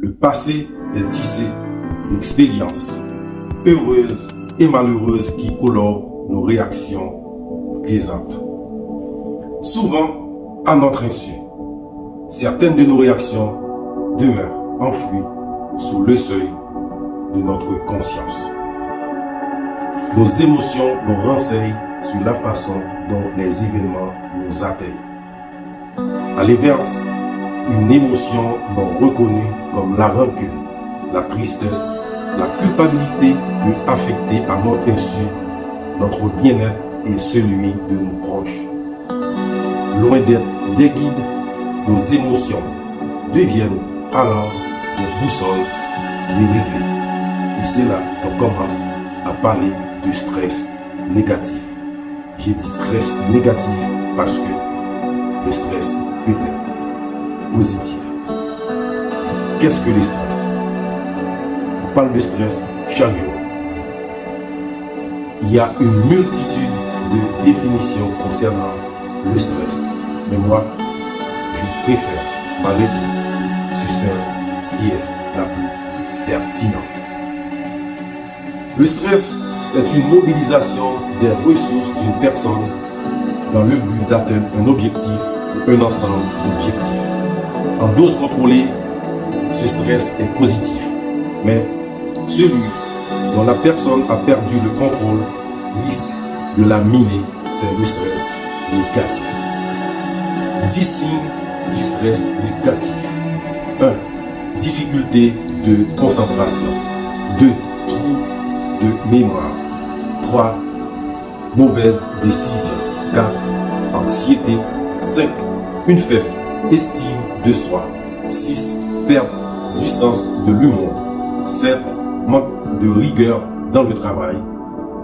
Le passé est tissé d'expériences heureuses et malheureuses qui colorent nos réactions présentes. Souvent, à notre insu, certaines de nos réactions demeurent enfouies sous le seuil de notre conscience. Nos émotions nous renseignent sur la façon dont les événements nous atteignent. À l'inverse, une émotion non reconnue comme la rancune, la tristesse, la culpabilité peut affecter à notre insu notre bien-être et celui de nos proches. Loin d'être des guides, nos émotions deviennent alors des boussoles déréglées. Et c'est là qu'on commence à parler de stress négatif. J'ai dit stress négatif parce que le stress peut être positif. Qu'est-ce que le stress? On parle de stress chaque jour. Il y a une multitude de définitions concernant le stress. Mais moi, je préfère m'arrêter sur celle qui est la plus pertinente. Le stress est une mobilisation des ressources d'une personne dans le but d'atteindre un objectif ou un ensemble d'objectifs. En dose contrôlée, ce stress est positif, mais celui dont la personne a perdu le contrôle risque de la miner, c'est le stress négatif. 10 signes du stress négatif. 1. Difficulté de concentration. 2. Trouble de mémoire. 3. Mauvaise décision. 4. Anxiété. 5. Une faible estime de soi. 6. Perte du sens de l'humour. 7. Manque de rigueur dans le travail.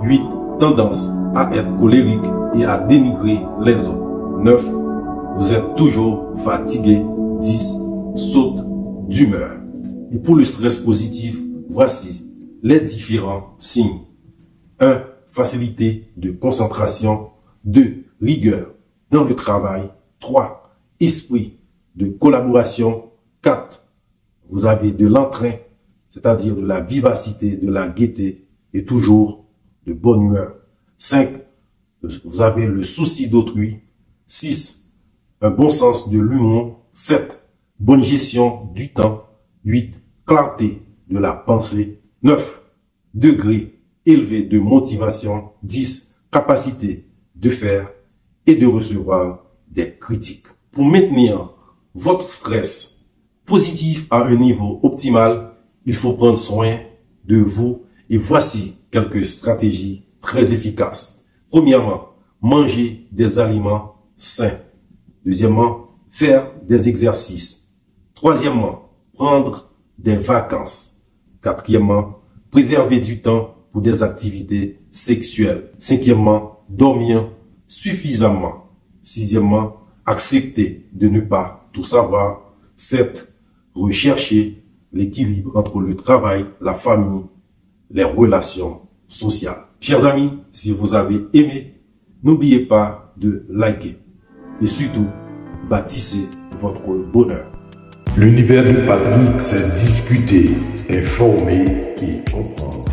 8. Tendance à être colérique et à dénigrer les autres. 9. Vous êtes toujours fatigué. 10. Saute d'humeur. Et pour le stress positif, voici les différents signes. 1. Facilité de concentration. 2. Rigueur dans le travail. 3. Esprit de collaboration. 4. Vous avez de l'entrain, c'est-à-dire de la vivacité, de la gaieté et toujours de bonne humeur. 5. Vous avez le souci d'autrui. 6. Un bon sens de l'humour. 7. Bonne gestion du temps. 8. Clarté de la pensée. 9. Degré élevé de motivation. 10. Capacité de faire et de recevoir des critiques. Pour maintenir votre stress positif à un niveau optimal, il faut prendre soin de vous et voici quelques stratégies très efficaces. Premièrement, manger des aliments sains. Deuxièmement, faire des exercices. Troisièmement, prendre des vacances. Quatrièmement, préserver du temps pour des activités sexuelles. Cinquièmement, dormir suffisamment. Sixièmement, accepter de ne pas tout savoir. 7. Rechercher l'équilibre entre le travail, la famille, les relations sociales. Chers amis, si vous avez aimé, n'oubliez pas de liker. Et surtout, bâtissez votre bonheur. L'univers de Patrick, c'est discuter, informer et comprendre.